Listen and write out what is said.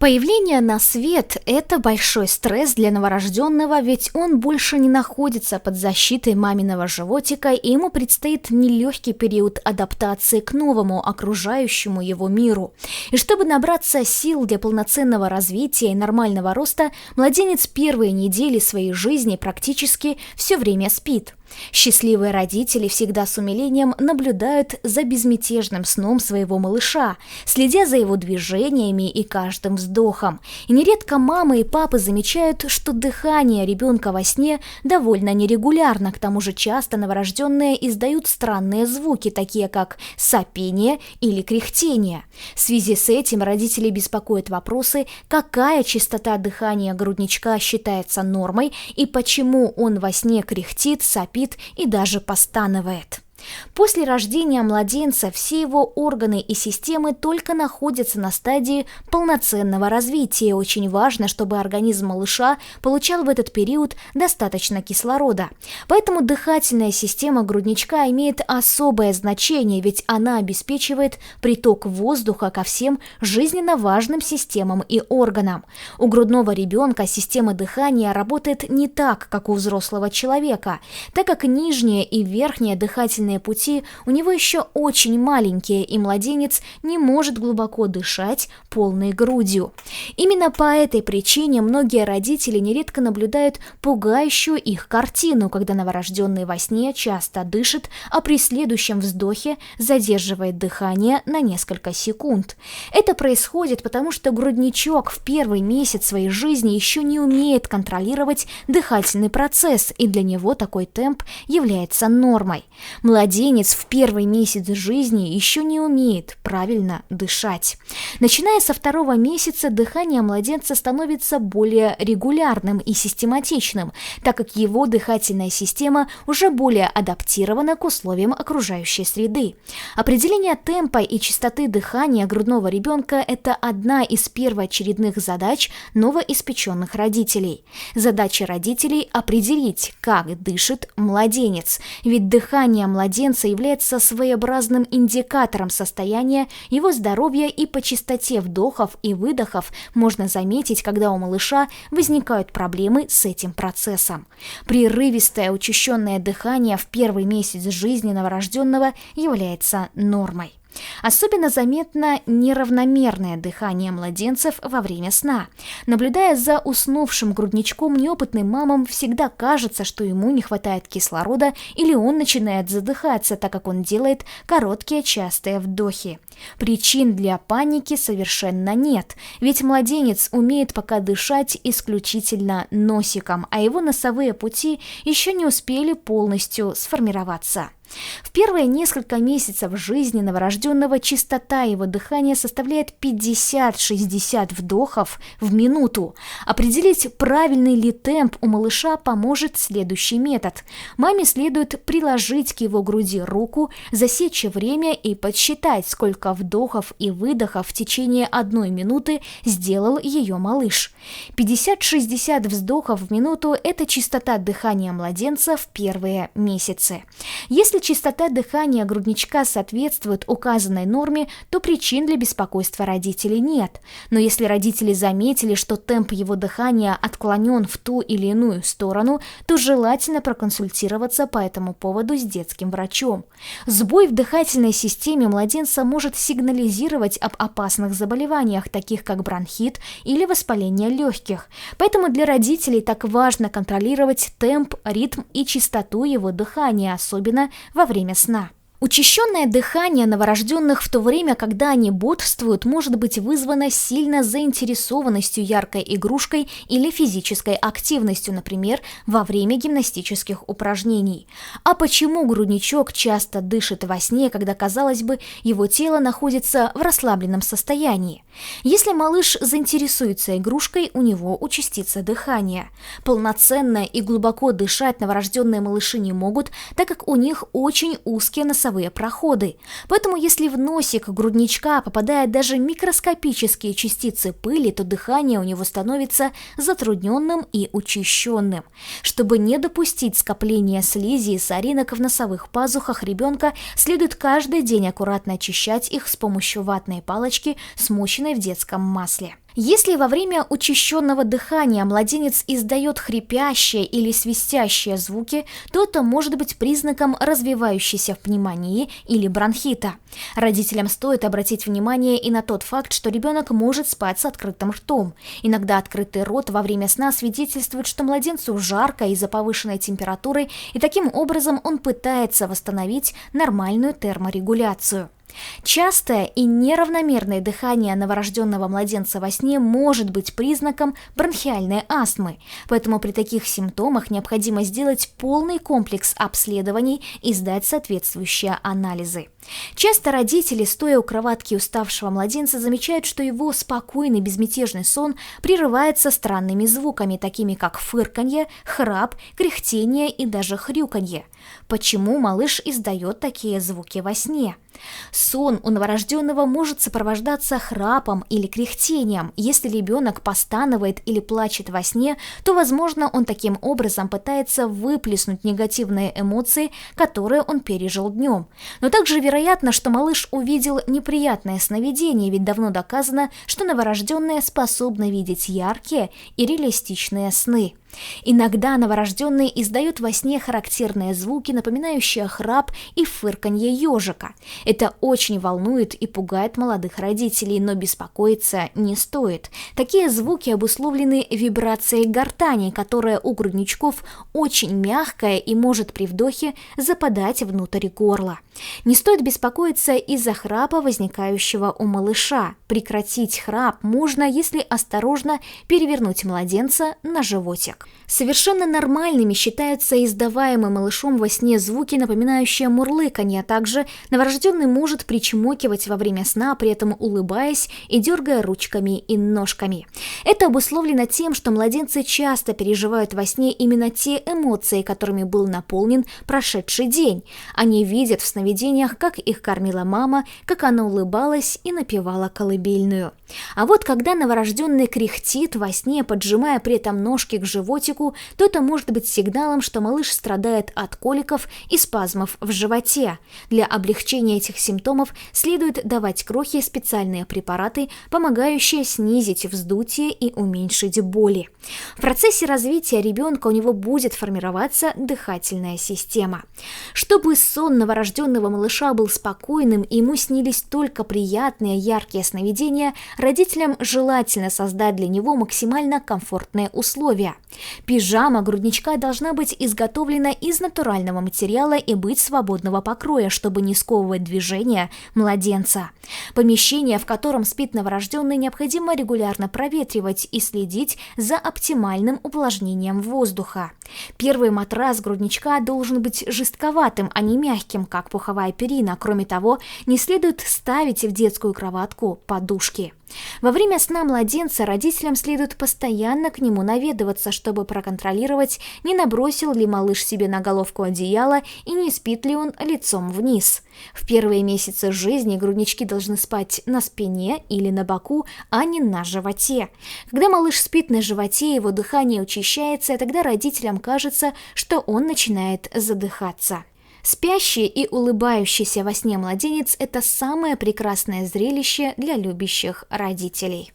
Появление на свет– это большой стресс для новорожденного, ведь он больше не находится под защитой маминого животика, и ему предстоит нелегкий период адаптации к новому окружающему его миру. И чтобы набраться сил для полноценного развития и нормального роста, младенец первые недели своей жизни практически все время спит. Счастливые родители всегда с умилением наблюдают за безмятежным сном своего малыша, следя за его движениями и каждым вздохом. И нередко мамы и папы замечают, что дыхание ребенка во сне довольно нерегулярно, к тому же часто новорожденные издают странные звуки, такие как сопение или кряхтение. В связи с этим родители беспокоят вопросы, какая частота дыхания грудничка считается нормой и почему он во сне кряхтит, сопит и даже постанывает. После рождения младенца все его органы и системы только находятся на стадии полноценного развития. Очень важно, чтобы организм малыша получал в этот период достаточно кислорода. Поэтому дыхательная система грудничка имеет особое значение, ведь она обеспечивает приток воздуха ко всем жизненно важным системам и органам. У грудного ребенка система дыхания работает не так, как у взрослого человека, так как нижняя и верхняя дыхательные пути у него еще очень маленькие, и младенец не может глубоко дышать полной грудью. Именно по этой причине многие родители нередко наблюдают пугающую их картину, когда новорожденный во сне часто дышит, а при следующем вздохе задерживает дыхание на несколько секунд. Это происходит потому, что грудничок в первый месяц своей жизни еще не умеет контролировать дыхательный процесс, и для него такой темп является нормой. Младенец в первый месяц жизни еще не умеет правильно дышать. Начиная со второго месяца дыхание младенца становится более регулярным и систематичным, так как его дыхательная система уже более адаптирована к условиям окружающей среды. Определение темпа и частоты дыхания грудного ребенка – это одна из первоочередных задач новоиспеченных родителей. Задача родителей – определить, как дышит младенец, ведь дыхание младенца является своеобразным индикатором состояния его здоровья, и по частоте вдохов и выдохов можно заметить, когда у малыша возникают проблемы с этим процессом. Прерывистое учащенное дыхание в первый месяц жизни новорожденного является нормой. Особенно заметно неравномерное дыхание младенцев во время сна. Наблюдая за уснувшим грудничком, неопытным мамам всегда кажется, что ему не хватает кислорода или он начинает задыхаться, так как он делает короткие частые вдохи. Причин для паники совершенно нет, ведь младенец умеет пока дышать исключительно носиком, а его носовые пути еще не успели полностью сформироваться. В первые несколько месяцев жизни новорожденного частота его дыхания составляет 50-60 вдохов в минуту. Определить, правильный ли темп у малыша, поможет следующий метод. Маме следует приложить к его груди руку, засечь время и подсчитать, сколько вдохов и выдохов в течение 1 минуты сделал ее малыш. 50-60 вздохов в минуту – это частота дыхания младенца в первые месяцы. Если частота дыхания грудничка соответствует указанной норме, то причин для беспокойства родителей нет. Но если родители заметили, что темп его дыхания отклонен в ту или иную сторону, то желательно проконсультироваться по этому поводу с детским врачом. Сбой в дыхательной системе младенца может сигнализировать об опасных заболеваниях, таких как бронхит или воспаление легких. Поэтому для родителей так важно контролировать темп, ритм и частоту его дыхания, особенно во время сна. Учащенное дыхание новорожденных в то время, когда они бодрствуют, может быть вызвано сильно заинтересованностью яркой игрушкой или физической активностью, например, во время гимнастических упражнений. А почему грудничок часто дышит во сне, когда, казалось бы, его тело находится в расслабленном состоянии? Если малыш заинтересуется игрушкой, у него участится дыхание. Полноценно и глубоко дышать новорожденные малыши не могут, так как у них очень узкие носовые проходы. Поэтому если в носик грудничка попадают даже микроскопические частицы пыли, то дыхание у него становится затрудненным и учащенным. Чтобы не допустить скопления слизи и соринок в носовых пазухах ребенка, следует каждый день аккуратно очищать их с помощью ватной палочки, смоченной в детском масле. Если во время учащенного дыхания младенец издает хрипящие или свистящие звуки, то это может быть признаком развивающейся пневмонии или бронхита. Родителям стоит обратить внимание и на тот факт, что ребенок может спать с открытым ртом. Иногда открытый рот во время сна свидетельствует, что младенцу жарко из-за повышенной температуры, и таким образом он пытается восстановить нормальную терморегуляцию. Частое и неравномерное дыхание новорожденного младенца во сне может быть признаком бронхиальной астмы, поэтому при таких симптомах необходимо сделать полный комплекс обследований и сдать соответствующие анализы. Часто родители, стоя у кроватки уставшего младенца, замечают, что его спокойный безмятежный сон прерывается странными звуками, такими как фырканье, храп, кряхтение и даже хрюканье. Почему малыш издает такие звуки во сне? Сон у новорожденного может сопровождаться храпом или кряхтением. Если ребенок постанывает или плачет во сне, то, возможно, он таким образом пытается выплеснуть негативные эмоции, которые он пережил днем. Но также вероятно, что малыш увидел неприятное сновидение, ведь давно доказано, что новорожденные способны видеть яркие и реалистичные сны. Иногда новорожденный издает во сне характерные звуки, напоминающие храп и фырканье ежика. Это очень волнует и пугает молодых родителей, но беспокоиться не стоит. Такие звуки обусловлены вибрацией гортани, которая у грудничков очень мягкая и может при вдохе западать внутрь горла. Не стоит беспокоиться из-за храпа, возникающего у малыша. Прекратить храп можно, если осторожно перевернуть младенца на животик. Совершенно нормальными считаются издаваемые малышом во сне звуки, напоминающие мурлыканье, а также новорожденный может причмокивать во время сна, при этом улыбаясь и дергая ручками и ножками. Это обусловлено тем, что младенцы часто переживают во сне именно те эмоции, которыми был наполнен прошедший день. Они видят в сновидениях, как их кормила мама, как она улыбалась и напевала колыбельную. А вот когда новорожденный кряхтит во сне, поджимая при этом ножки к животику, то это может быть сигналом, что малыш страдает от коликов и спазмов в животе. Для облегчения этих симптомов следует давать крохи и специальные препараты, помогающие снизить вздутие и уменьшить боли. В процессе развития ребенка у него будет формироваться дыхательная система. Чтобы сон новорожденного малыша был спокойным и ему снились только приятные, яркие сновидения, родителям желательно создать для него максимально комфортные условия. Пижама грудничка должна быть изготовлена из натурального материала и быть свободного покроя, чтобы не сковывать движения младенца. Помещение, в котором спит новорожденный, необходимо регулярно проветривать и следить за оптимальным увлажнением воздуха. Первый матрас грудничка должен быть жестковатым, а не мягким, как пуховая перина. Кроме того, не следует ставить в детскую кроватку подушки. Во время сна младенца родителям следует постоянно к нему наведываться, чтобы проконтролировать, не набросил ли малыш себе на головку одеяло и не спит ли он лицом вниз. В первые месяцы жизни груднички должны спать на спине или на боку, а не на животе. Когда малыш спит на животе, его дыхание учащается, и тогда родителям кажется, что он начинает задыхаться. Спящий и улыбающийся во сне младенец – это самое прекрасное зрелище для любящих родителей.